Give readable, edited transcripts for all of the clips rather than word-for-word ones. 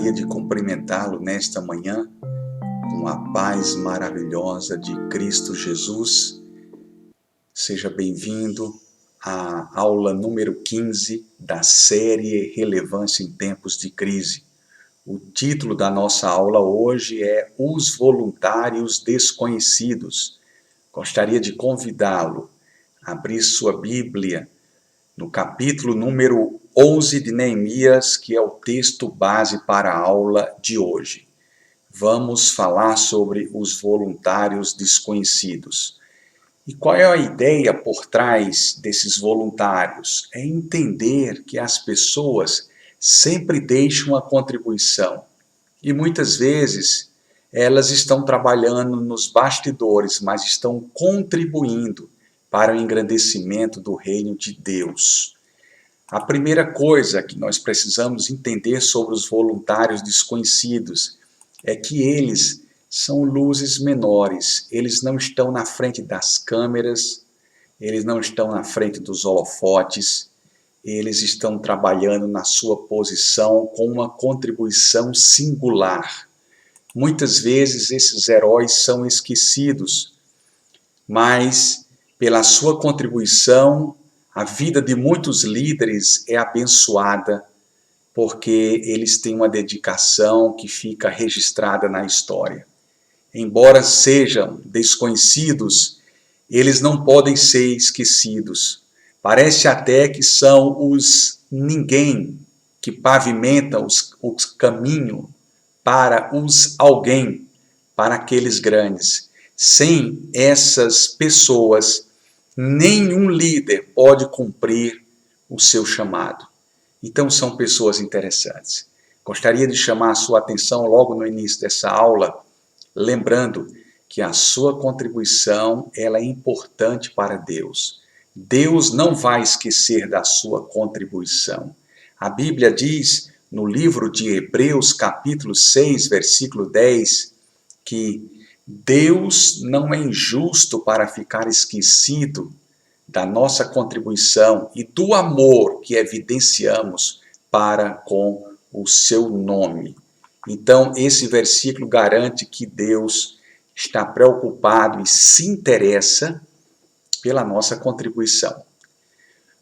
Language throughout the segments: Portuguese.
Gostaria de cumprimentá-lo nesta manhã com a paz maravilhosa de Cristo Jesus. Seja bem-vindo à aula número 15 da série Relevância em Tempos de Crise. O título da nossa aula hoje é Os Voluntários Desconhecidos. Gostaria de convidá-lo a abrir sua Bíblia no capítulo número 11 de Neemias, que é o texto base para a aula de hoje. Vamos falar sobre os voluntários desconhecidos. E qual é a ideia por trás desses voluntários? É entender que as pessoas sempre deixam uma contribuição. E muitas vezes elas estão trabalhando nos bastidores, mas estão contribuindo para o engrandecimento do reino de Deus. A primeira coisa que nós precisamos entender sobre os voluntários desconhecidos é que eles são luzes menores, eles não estão na frente das câmeras, eles não estão na frente dos holofotes, eles estão trabalhando na sua posição com uma contribuição singular. Muitas vezes esses heróis são esquecidos, mas pela sua contribuição, a vida de muitos líderes é abençoada, porque eles têm uma dedicação que fica registrada na história. Embora sejam desconhecidos, eles não podem ser esquecidos. Parece até que são os ninguém que pavimentam o caminho para os alguém, para aqueles grandes. Sem essas pessoas, nenhum líder pode cumprir o seu chamado. Então são pessoas interessantes. Gostaria de chamar a sua atenção logo no início dessa aula, lembrando que a sua contribuição ela é importante para Deus. Deus não vai esquecer da sua contribuição. A Bíblia diz no livro de Hebreus, capítulo 6, versículo 10, que Deus não é injusto para ficar esquecido da nossa contribuição e do amor que evidenciamos para com o seu nome. Então, esse versículo garante que Deus está preocupado e se interessa pela nossa contribuição.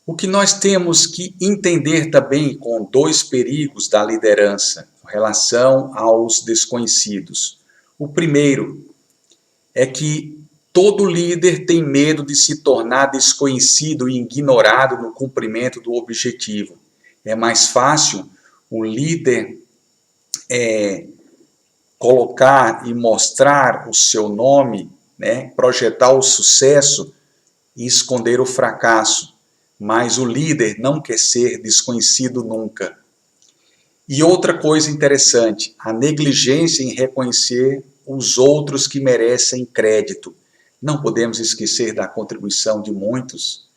O que nós temos que entender também com dois perigos da liderança com relação aos desconhecidos. O primeiro é que todo líder tem medo de se tornar desconhecido e ignorado no cumprimento do objetivo. É mais fácil o líder colocar e mostrar o seu nome, projetar o sucesso e esconder o fracasso. Mas o líder não quer ser desconhecido nunca. E outra coisa interessante, a negligência em reconhecer os outros que merecem crédito. Não podemos esquecer da contribuição de muitos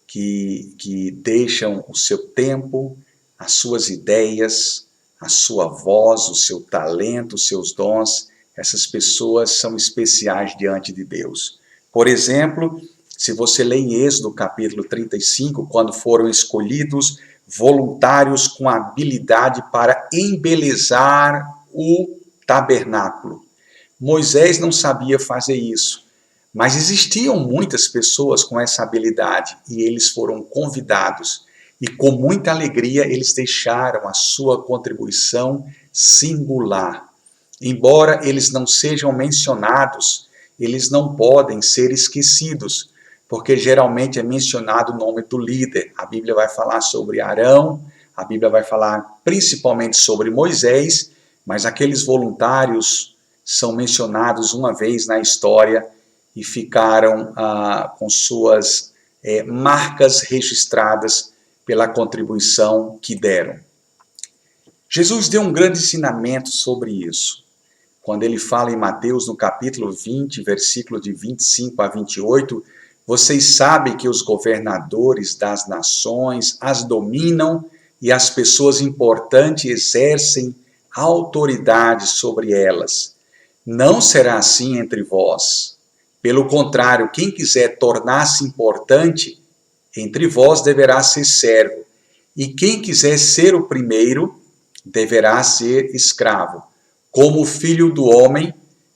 que deixam o seu tempo, as suas ideias, a sua voz, o seu talento, os seus dons. Essas pessoas são especiais diante de Deus. Por exemplo, se você lê em Êxodo capítulo 35, quando foram escolhidos voluntários com habilidade para embelezar o tabernáculo. Moisés não sabia fazer isso, mas existiam muitas pessoas com essa habilidade e eles foram convidados e com muita alegria eles deixaram a sua contribuição singular. Embora eles não sejam mencionados, eles não podem ser esquecidos, porque geralmente é mencionado o nome do líder. A Bíblia vai falar sobre Arão, a Bíblia vai falar principalmente sobre Moisés, mas aqueles voluntários são mencionados uma vez na história e ficaram com suas marcas registradas pela contribuição que deram. Jesus deu um grande ensinamento sobre isso. Quando ele fala em Mateus, no capítulo 20, versículo de 25 a 28, vocês sabem que os governadores das nações as dominam e as pessoas importantes exercem autoridade sobre elas. Não será assim entre vós. Pelo contrário, quem quiser tornar-se importante entre vós deverá ser servo. E quem quiser ser o primeiro deverá ser escravo, como o Filho do Homem,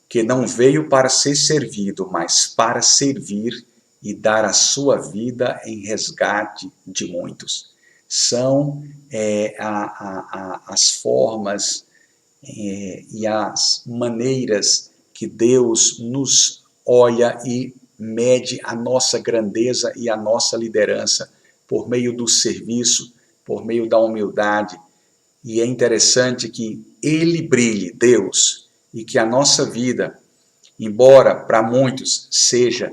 que não veio para ser servido, mas para servir e dar a sua vida em resgate de muitos. São as formas e as maneiras que Deus nos olha e mede a nossa grandeza e a nossa liderança por meio do serviço, por meio da humildade. E é interessante que Ele brilhe, Deus, e que a nossa vida, embora para muitos seja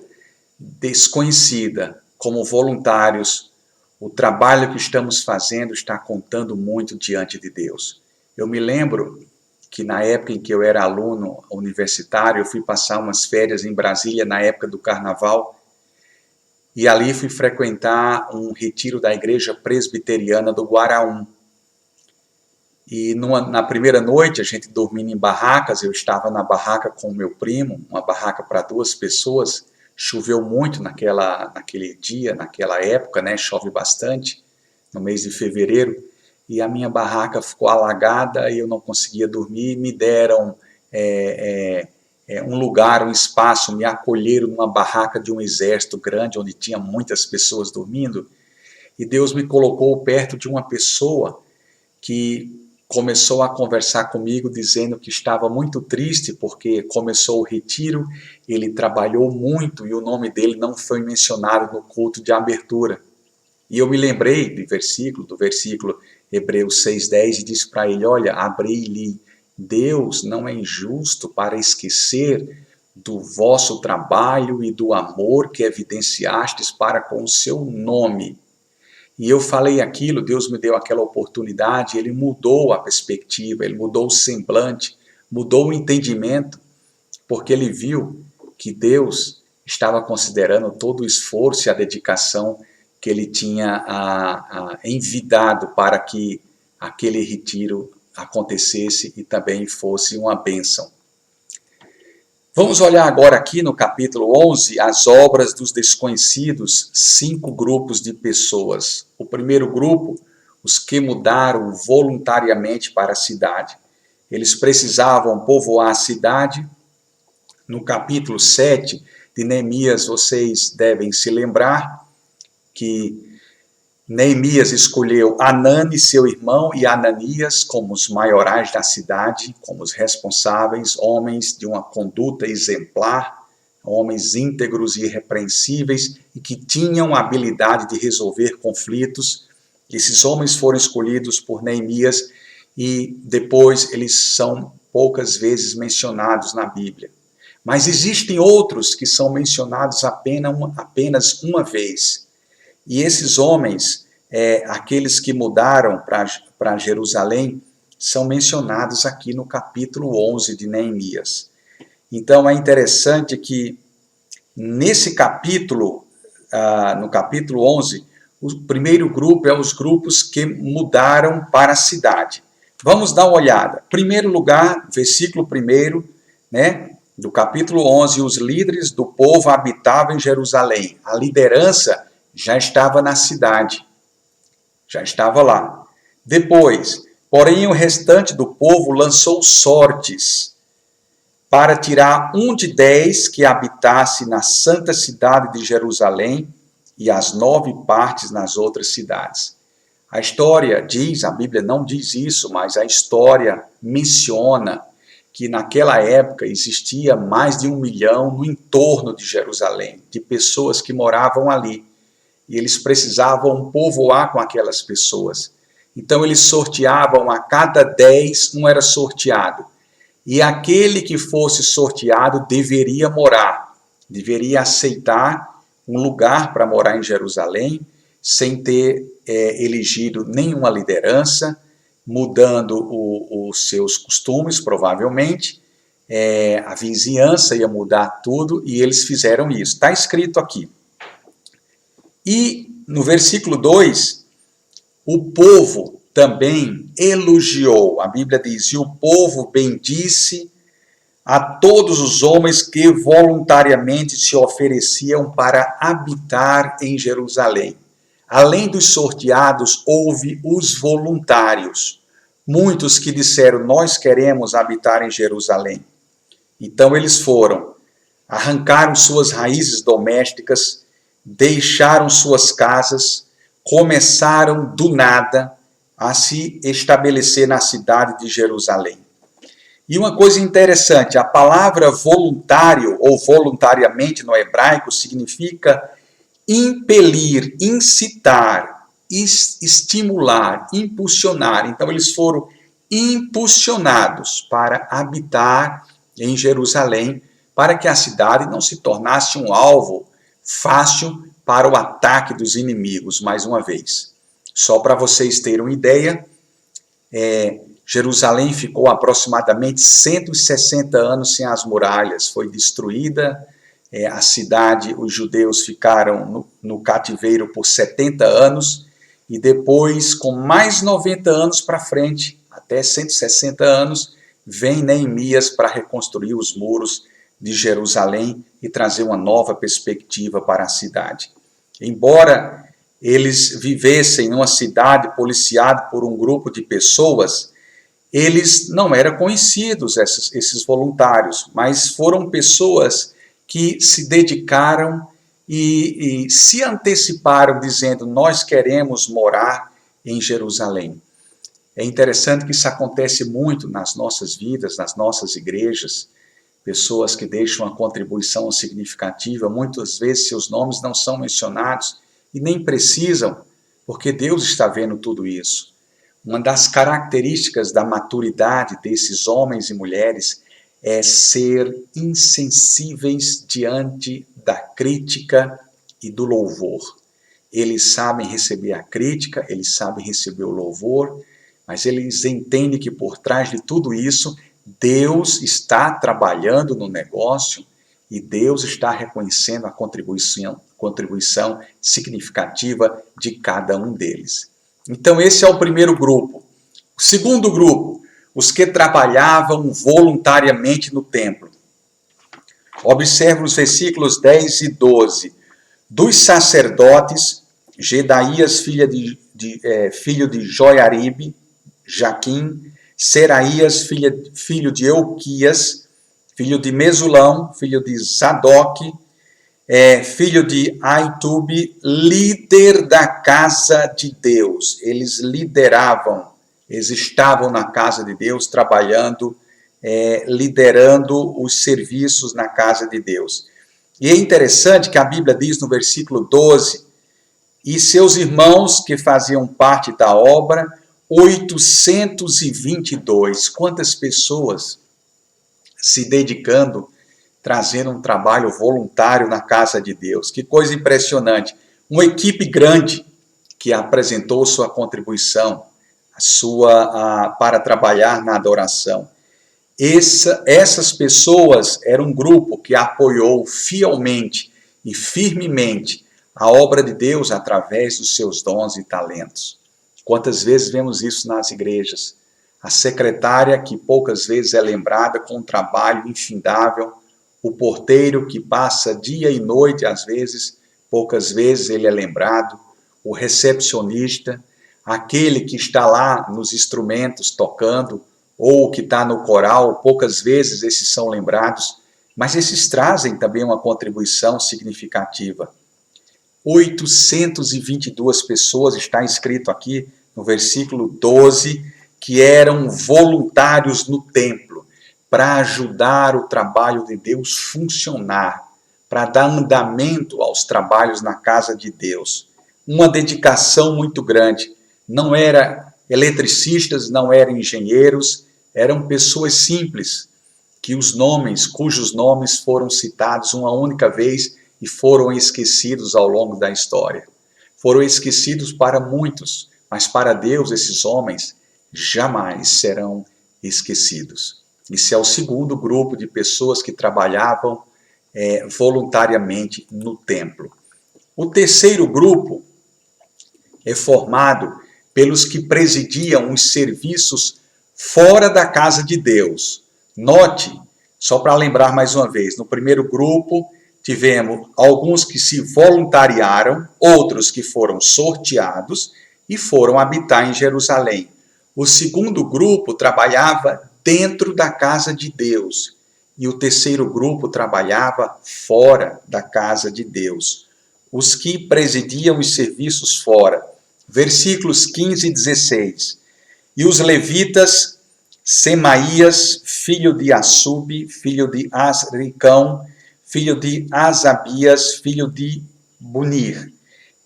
desconhecida, como voluntários, o trabalho que estamos fazendo está contando muito diante de Deus. Eu me lembro que na época em que eu era aluno universitário, eu fui passar umas férias em Brasília, na época do Carnaval, e ali fui frequentar um retiro da Igreja Presbiteriana do Guaraú. E na primeira noite, a gente dormindo em barracas, eu estava na barraca com o meu primo, uma barraca para 2 pessoas, choveu muito naquele dia, naquela época, né? Chove bastante, no mês de fevereiro, e a minha barraca ficou alagada e eu não conseguia dormir. Me deram um lugar, um espaço, me acolheram numa barraca de um exército grande, onde tinha muitas pessoas dormindo, e Deus me colocou perto de uma pessoa que começou a conversar comigo, dizendo que estava muito triste porque começou o retiro, ele trabalhou muito e o nome dele não foi mencionado no culto de abertura. E eu me lembrei do versículo Hebreus 6,10, e disse para ele: olha, abri-lhe, Deus não é injusto para esquecer do vosso trabalho e do amor que evidenciastes para com o seu nome. E eu falei aquilo, Deus me deu aquela oportunidade, Ele mudou a perspectiva, Ele mudou o semblante, mudou o entendimento, porque Ele viu que Deus estava considerando todo o esforço e a dedicação que Ele tinha envidado para que aquele retiro acontecesse e também fosse uma bênção. Vamos olhar agora aqui no capítulo 11, as obras dos desconhecidos, 5 grupos de pessoas. O primeiro grupo, os que mudaram voluntariamente para a cidade. Eles precisavam povoar a cidade. No capítulo 7 de Neemias, vocês devem se lembrar que Neemias escolheu Anani, seu irmão, e Ananias como os maiorais da cidade, como os responsáveis, homens de uma conduta exemplar, homens íntegros e irrepreensíveis e que tinham a habilidade de resolver conflitos. Esses homens foram escolhidos por Neemias e depois eles são poucas vezes mencionados na Bíblia. Mas existem outros que são mencionados apenas uma vez. E esses homens, aqueles que mudaram para Jerusalém, são mencionados aqui no capítulo 11 de Neemias. Então é interessante que nesse capítulo, no capítulo 11, o primeiro grupo é os grupos que mudaram para a cidade. Vamos dar uma olhada. Primeiro lugar, versículo 1, né, do capítulo 11, os líderes do povo habitavam em Jerusalém. A liderança já estava na cidade, já estava lá. Depois, porém, o restante do povo lançou sortes para tirar um de 10 que habitasse na santa cidade de Jerusalém e as 9 partes nas outras cidades. A história diz, a Bíblia não diz isso, mas a história menciona que naquela época existia mais de 1 milhão no entorno de Jerusalém, de pessoas que moravam ali. E eles precisavam povoar com aquelas pessoas. Então eles sorteavam, a cada 10, um era sorteado. E aquele que fosse sorteado deveria morar, deveria aceitar um lugar para morar em Jerusalém, sem ter elegido nenhuma liderança, mudando os seus costumes, provavelmente. A vizinhança ia mudar tudo e eles fizeram isso. Está escrito aqui. E no versículo 2, o povo também elogiou. A Bíblia diz: e o povo bendisse a todos os homens que voluntariamente se ofereciam para habitar em Jerusalém. Além dos sorteados, houve os voluntários. muitos que disseram, nós queremos habitar em Jerusalém. Então eles foram, arrancaram suas raízes domésticas, deixaram suas casas, começaram do nada a se estabelecer na cidade de Jerusalém. E uma coisa interessante, a palavra voluntário ou voluntariamente no hebraico significa impelir, incitar, estimular, impulsionar. Então eles foram impulsionados para habitar em Jerusalém, para que a cidade não se tornasse um alvo fácil para o ataque dos inimigos, mais uma vez. Só para vocês terem uma ideia, Jerusalém ficou aproximadamente 160 anos sem as muralhas, foi destruída, a cidade, os judeus ficaram no cativeiro por 70 anos, e depois, com mais 90 anos para frente, até 160 anos, vem Neemias para reconstruir os muros de Jerusalém e trazer uma nova perspectiva para a cidade. Embora eles vivessem numa cidade policiada por um grupo de pessoas, eles não eram conhecidos, esses voluntários, mas foram pessoas que se dedicaram e se anteciparam, dizendo, nós queremos morar em Jerusalém. É interessante que isso acontece muito nas nossas vidas, nas nossas igrejas, pessoas que deixam uma contribuição significativa, muitas vezes seus nomes não são mencionados e nem precisam, porque Deus está vendo tudo isso. Uma das características da maturidade desses homens e mulheres é ser insensíveis diante da crítica e do louvor. Eles sabem receber a crítica, eles sabem receber o louvor, mas eles entendem que por trás de tudo isso, Deus está trabalhando no negócio e Deus está reconhecendo a contribuição significativa de cada um deles. Então esse é o primeiro grupo. O segundo grupo, os que trabalhavam voluntariamente no templo. Observe os versículos 10 e 12. Dos sacerdotes, Gedaías, filho de Joiaribe, Jaquim, Seraías, filho de Euquias, filho de Mesulão, filho de Zadok, filho de Aitube, líder da casa de Deus. Eles lideravam, eles estavam na casa de Deus, trabalhando, liderando os serviços na casa de Deus. E é interessante que a Bíblia diz no versículo 12, e seus irmãos que faziam parte da obra, 822. Quantas pessoas se dedicando, trazendo um trabalho voluntário na casa de Deus. Que coisa impressionante. Uma equipe grande que apresentou sua contribuição, para trabalhar na adoração. Essas pessoas eram um grupo que apoiou fielmente e firmemente a obra de Deus através dos seus dons e talentos. Quantas vezes vemos isso nas igrejas? A secretária que poucas vezes é lembrada com um trabalho infindável, o porteiro que passa dia e noite, às vezes, poucas vezes ele é lembrado, o recepcionista, aquele que está lá nos instrumentos tocando, ou que está no coral, poucas vezes esses são lembrados, mas esses trazem também uma contribuição significativa. 822 pessoas, está escrito aqui no versículo 12, que eram voluntários no templo, para ajudar o trabalho de Deus funcionar, para dar andamento aos trabalhos na casa de Deus. Uma dedicação muito grande. Não eram eletricistas, não eram engenheiros, eram pessoas simples, cujos nomes foram citados uma única vez e foram esquecidos ao longo da história. Foram esquecidos para muitos, mas para Deus esses homens jamais serão esquecidos. Esse é o segundo grupo de pessoas que trabalhavam voluntariamente no templo. O terceiro grupo é formado pelos que presidiam os serviços fora da casa de Deus. Note, só para lembrar mais uma vez, no primeiro grupo tivemos alguns que se voluntariaram, outros que foram sorteados e foram habitar em Jerusalém. O segundo grupo trabalhava dentro da casa de Deus. E o terceiro grupo trabalhava fora da casa de Deus. Os que presidiam os serviços fora. Versículos 15 e 16. E os levitas, Semaías, filho de Assub, filho de Asricão, filho de Asabias, filho de Bunir.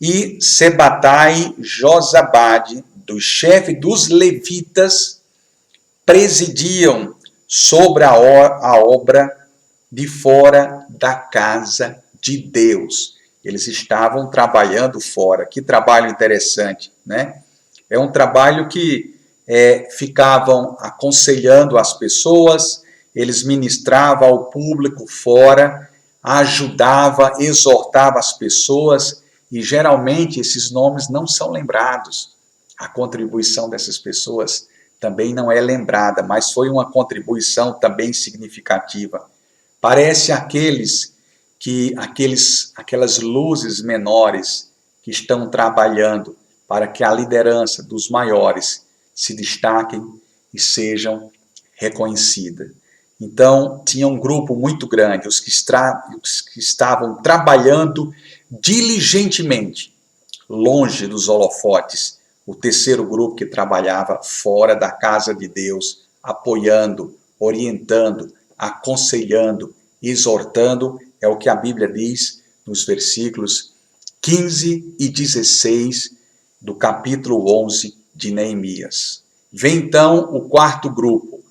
E Sebatai, Josabade, do chefe dos levitas, presidiam sobre a obra de fora da casa de Deus. Eles estavam trabalhando fora. Que trabalho interessante, né? É um trabalho que ficavam aconselhando as pessoas, eles ministravam ao público fora, ajudava, exortava as pessoas, e geralmente esses nomes não são lembrados. A contribuição dessas pessoas também não é lembrada, mas foi uma contribuição também significativa. Parece aquelas luzes menores que estão trabalhando para que a liderança dos maiores se destaquem e sejam reconhecidas. Então, tinha um grupo muito grande, os que estavam trabalhando diligentemente, longe dos holofotes. O terceiro grupo que trabalhava fora da casa de Deus, apoiando, orientando, aconselhando, exortando, é o que a Bíblia diz nos versículos 15 e 16 do capítulo 11 de Neemias. Vem então o quarto grupo.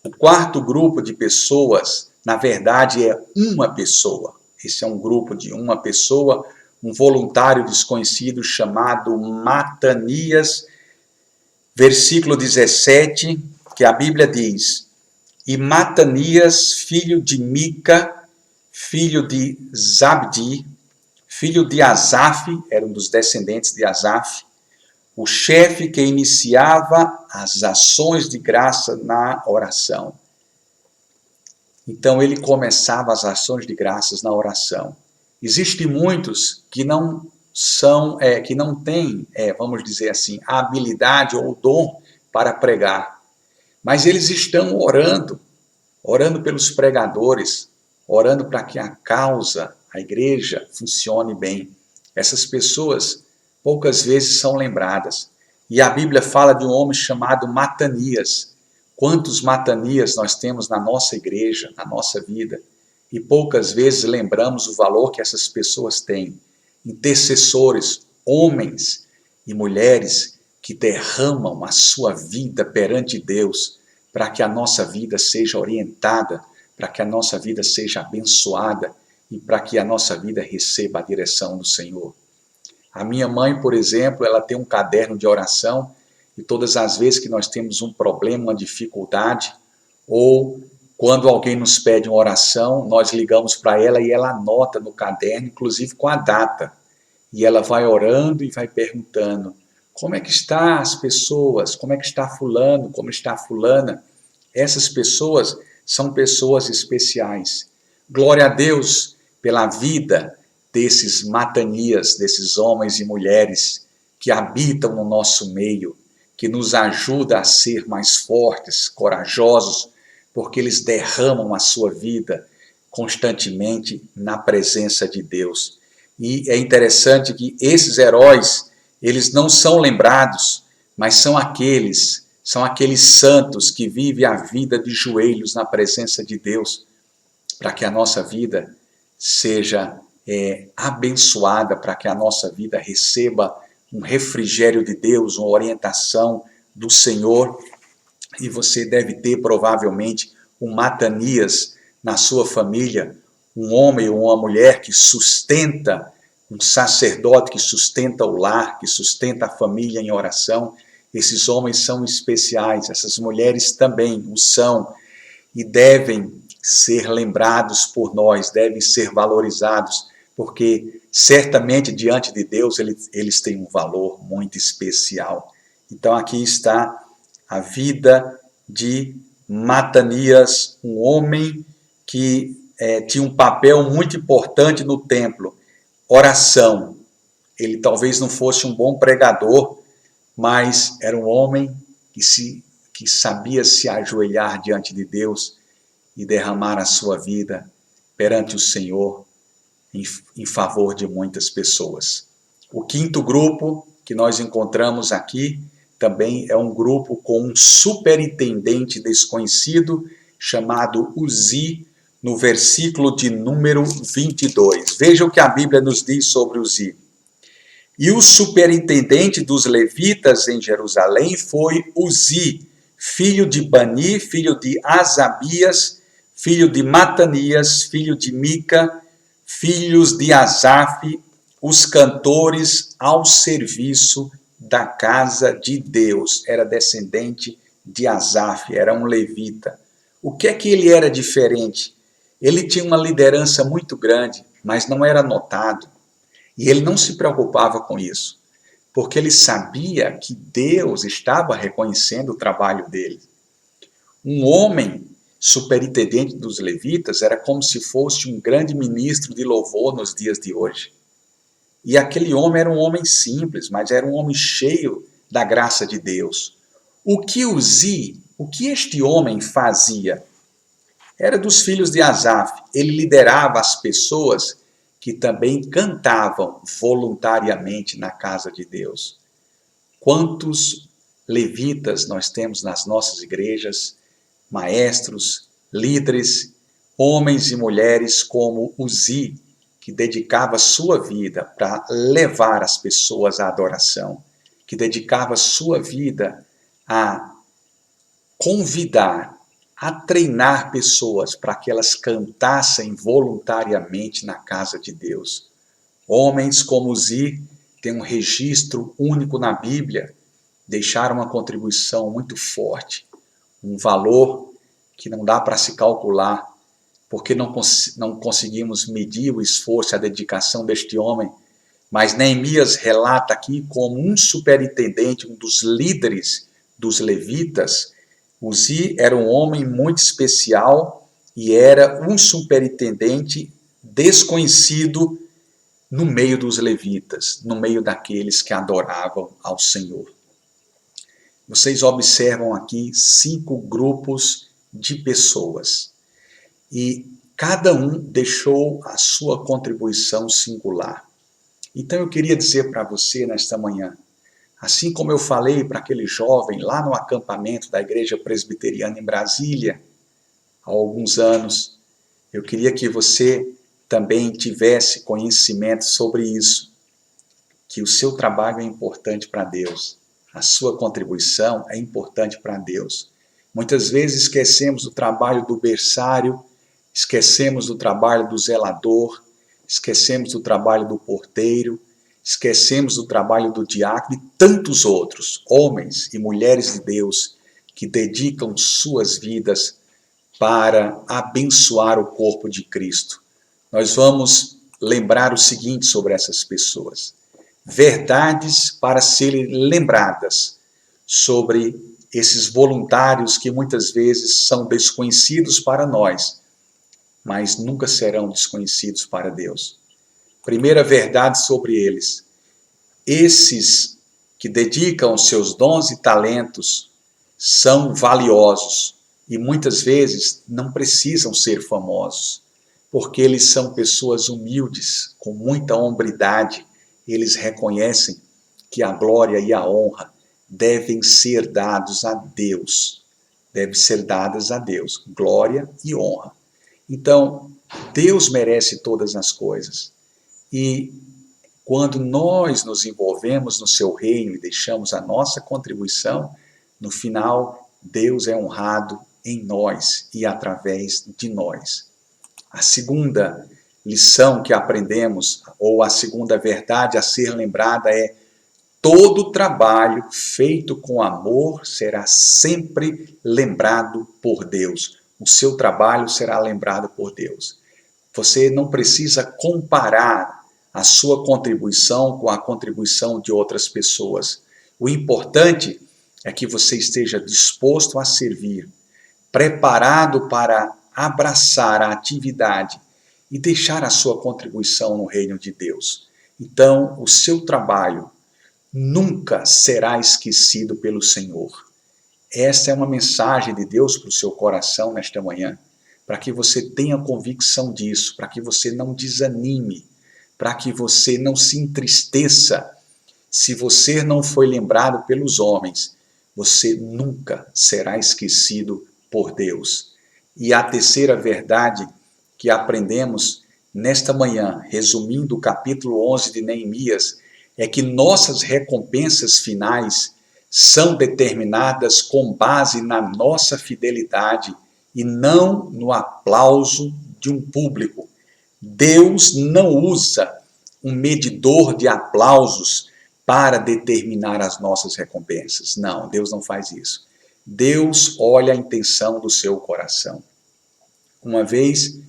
O quarto grupo de pessoas, na verdade, é uma pessoa. Esse é um grupo de uma pessoa, um voluntário desconhecido chamado Matanias, versículo 17, que a Bíblia diz: E Matanias, filho de Mica, filho de Zabdi, filho de Asaf, era um dos descendentes de Asaf, o chefe que iniciava as ações de graça na oração. Então ele começava as ações de graças na oração. Existem muitos que não têm, vamos dizer assim, a habilidade ou o dom para pregar, mas eles estão orando pelos pregadores, orando para que a causa, a igreja, funcione bem. Essas pessoas poucas vezes são lembradas. E a Bíblia fala de um homem chamado Matanias. Quantos Matanias nós temos na nossa igreja, na nossa vida? E poucas vezes lembramos o valor que essas pessoas têm. Intercessores, homens e mulheres que derramam a sua vida perante Deus para que a nossa vida seja orientada, para que a nossa vida seja abençoada e para que a nossa vida receba a direção do Senhor. A minha mãe, por exemplo, ela tem um caderno de oração e todas as vezes que nós temos um problema, uma dificuldade, ou quando alguém nos pede uma oração, nós ligamos para ela e ela anota no caderno, inclusive com a data. E ela vai orando e vai perguntando: como é que estão as pessoas? Como é que está fulano? Como está fulana? Essas pessoas são pessoas especiais. Glória a Deus pela vida desses Matanias, desses homens e mulheres que habitam no nosso meio, que nos ajudam a ser mais fortes, corajosos, porque eles derramam a sua vida constantemente na presença de Deus. E é interessante que esses heróis, eles não são lembrados, mas são aqueles santos que vivem a vida de joelhos na presença de Deus, para que a nossa vida seja abençoada, para que a nossa vida receba um refrigério de Deus, uma orientação do Senhor. E você deve ter provavelmente um Matanias na sua família, um homem ou uma mulher que sustenta, um sacerdote que sustenta o lar, que sustenta a família em oração. Esses homens são especiais, essas mulheres também o são, e devem ser lembrados por nós, devem ser valorizados, porque certamente diante de Deus eles têm um valor muito especial. Então aqui está a vida de Matanias, um homem que tinha um papel muito importante no templo, oração. Ele talvez não fosse um bom pregador, mas era um homem que sabia se ajoelhar diante de Deus e derramar a sua vida perante o Senhor em favor de muitas pessoas. O quinto grupo que nós encontramos aqui também é um grupo com um superintendente desconhecido chamado Uzi, no versículo de número 22. Veja o que a Bíblia nos diz sobre Uzi. E o superintendente dos levitas em Jerusalém foi Uzi, filho de Bani, filho de Asabias, filho de Matanias, filho de Mica, filhos de Asaf, os cantores ao serviço da casa de Deus. Era descendente de Asaf, era um levita. O que é que ele era diferente? Ele tinha uma liderança muito grande, mas não era notado. E ele não se preocupava com isso, porque ele sabia que Deus estava reconhecendo o trabalho dele. Um homem superintendente dos levitas era como se fosse um grande ministro de louvor nos dias de hoje. E aquele homem era um homem simples, mas era um homem cheio da graça de Deus. O que este homem fazia? Era dos filhos de Asaf. Ele liderava as pessoas que também cantavam voluntariamente na casa de Deus. Quantos levitas nós temos nas nossas igrejas, maestros, líderes, homens e mulheres como Uzi, que dedicava sua vida para levar as pessoas à adoração, que dedicava sua vida a convidar, a treinar pessoas para que elas cantassem voluntariamente na casa de Deus. Homens como Uzi têm um registro único na Bíblia, deixaram uma contribuição muito forte, um valor que não dá para se calcular, porque não conseguimos medir o esforço e a dedicação deste homem, mas Neemias relata aqui como um superintendente, um dos líderes dos levitas. Uzi era um homem muito especial e era um superintendente desconhecido no meio dos levitas, no meio daqueles que adoravam ao Senhor. Vocês observam aqui 5 grupos de pessoas e cada um deixou a sua contribuição singular. Então eu queria dizer para você nesta manhã, assim como eu falei para aquele jovem lá no acampamento da Igreja Presbiteriana em Brasília, há alguns anos, eu queria que você também tivesse conhecimento sobre isso, que o seu trabalho é importante para Deus, a sua contribuição é importante para Deus. Muitas vezes esquecemos do trabalho do berçário, esquecemos do trabalho do zelador, esquecemos do trabalho do porteiro, esquecemos do trabalho do diácono e tantos outros, homens e mulheres de Deus, que dedicam suas vidas para abençoar o corpo de Cristo. Nós vamos lembrar o seguinte sobre essas pessoas. Verdades para serem lembradas sobre esses voluntários que muitas vezes são desconhecidos para nós, mas nunca serão desconhecidos para Deus. Primeira verdade sobre eles. Esses que dedicam seus dons e talentos são valiosos e muitas vezes não precisam ser famosos, porque eles são pessoas humildes, com muita hombridade. Eles reconhecem que a glória e a honra devem ser dados a Deus. Devem ser dadas a Deus, glória e honra. Então, Deus merece todas as coisas. E quando nós nos envolvemos no seu reino e deixamos a nossa contribuição, no final, Deus é honrado em nós e através de nós. A segunda lição que aprendemos, ou a segunda verdade a ser lembrada é: todo trabalho feito com amor será sempre lembrado por Deus. O seu trabalho será lembrado por Deus. Você não precisa comparar a sua contribuição com a contribuição de outras pessoas. O importante é que você esteja disposto a servir, preparado para abraçar a atividade e deixar a sua contribuição no reino de Deus. Então, o seu trabalho nunca será esquecido pelo Senhor. Essa é uma mensagem de Deus para o seu coração nesta manhã, para que você tenha convicção disso, para que você não desanime, para que você não se entristeça. Se você não foi lembrado pelos homens, você nunca será esquecido por Deus. E a terceira verdade que aprendemos nesta manhã, resumindo o capítulo 11 de Neemias, é que nossas recompensas finais são determinadas com base na nossa fidelidade e não no aplauso de um público. Deus não usa um medidor de aplausos para determinar as nossas recompensas. Não, Deus não faz isso. Deus olha a intenção do seu coração. Uma vez,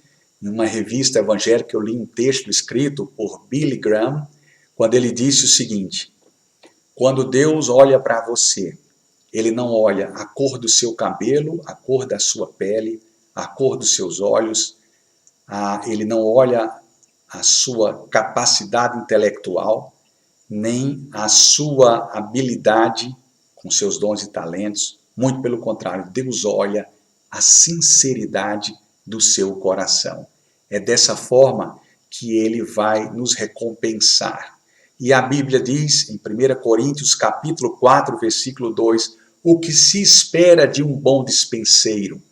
em uma revista evangélica, eu li um texto escrito por Billy Graham, quando ele disse o seguinte: quando Deus olha para você, Ele não olha a cor do seu cabelo, a cor da sua pele, a cor dos seus olhos, Ele não olha a sua capacidade intelectual, nem a sua habilidade com seus dons e talentos. Muito pelo contrário, Deus olha a sinceridade do seu coração. É dessa forma que Ele vai nos recompensar. E a Bíblia diz, em 1 Coríntios, capítulo 4, versículo 2, o que se espera de um bom dispenseiro,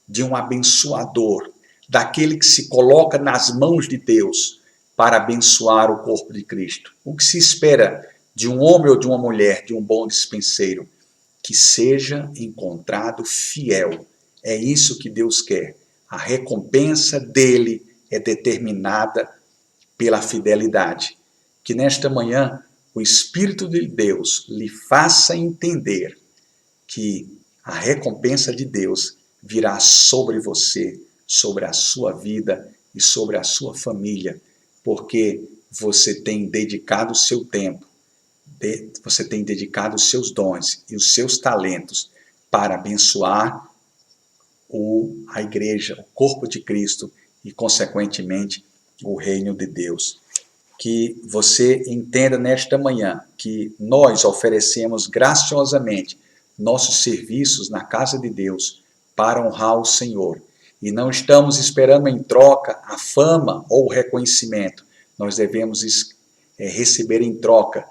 de um abençoador, daquele que se coloca nas mãos de Deus para abençoar o corpo de Cristo. O que se espera de um homem ou de uma mulher, de um bom dispenseiro? Que seja encontrado fiel. É isso que Deus quer. A recompensa dele é determinada pela fidelidade. Que nesta manhã o Espírito de Deus lhe faça entender que a recompensa de Deus virá sobre você, sobre a sua vida e sobre a sua família, porque você tem dedicado o seu tempo, você tem dedicado os seus dons e os seus talentos para abençoar a igreja, o corpo de Cristo e, consequentemente, o reino de Deus. Que você entenda nesta manhã que nós oferecemos graciosamente nossos serviços na casa de Deus para honrar o Senhor. E não estamos esperando em troca a fama ou o reconhecimento. Nós devemos receber em troca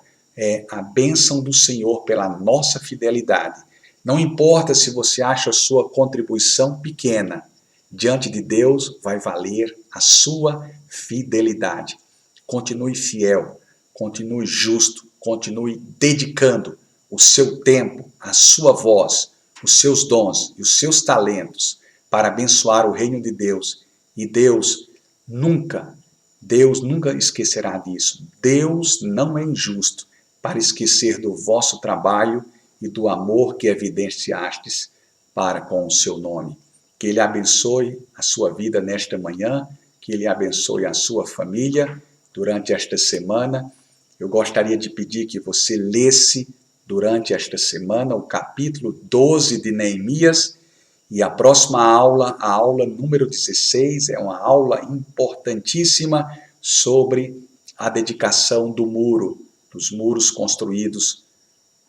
a bênção do Senhor pela nossa fidelidade. Não importa se você acha a sua contribuição pequena, diante de Deus vai valer a sua fidelidade. Continue fiel, continue justo, continue dedicando o seu tempo, a sua voz, os seus dons e os seus talentos para abençoar o reino de Deus. E Deus nunca esquecerá disso. Deus não é injusto para esquecer do vosso trabalho e do amor que evidenciastes para com o seu nome. Que Ele abençoe a sua vida nesta manhã, que Ele abençoe a sua família durante esta semana. Eu gostaria de pedir que você lesse durante esta semana o capítulo 12 de Neemias, e a próxima aula, a aula número 16, é uma aula importantíssima sobre a dedicação do muro, dos muros construídos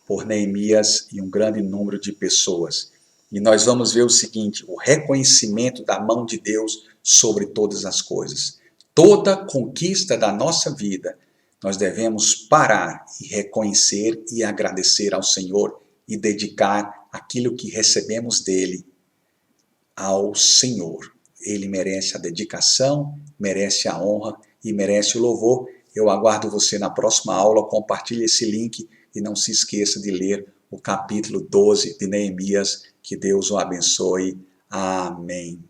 por Neemias e um grande número de pessoas. E nós vamos ver o seguinte: o reconhecimento da mão de Deus sobre todas as coisas. Toda conquista da nossa vida, nós devemos parar e reconhecer e agradecer ao Senhor e dedicar aquilo que recebemos dele ao Senhor. Ele merece a dedicação, merece a honra e merece o louvor. Eu aguardo você na próxima aula. Compartilhe esse link e não se esqueça de ler o capítulo 12 de Neemias. Que Deus o abençoe. Amém.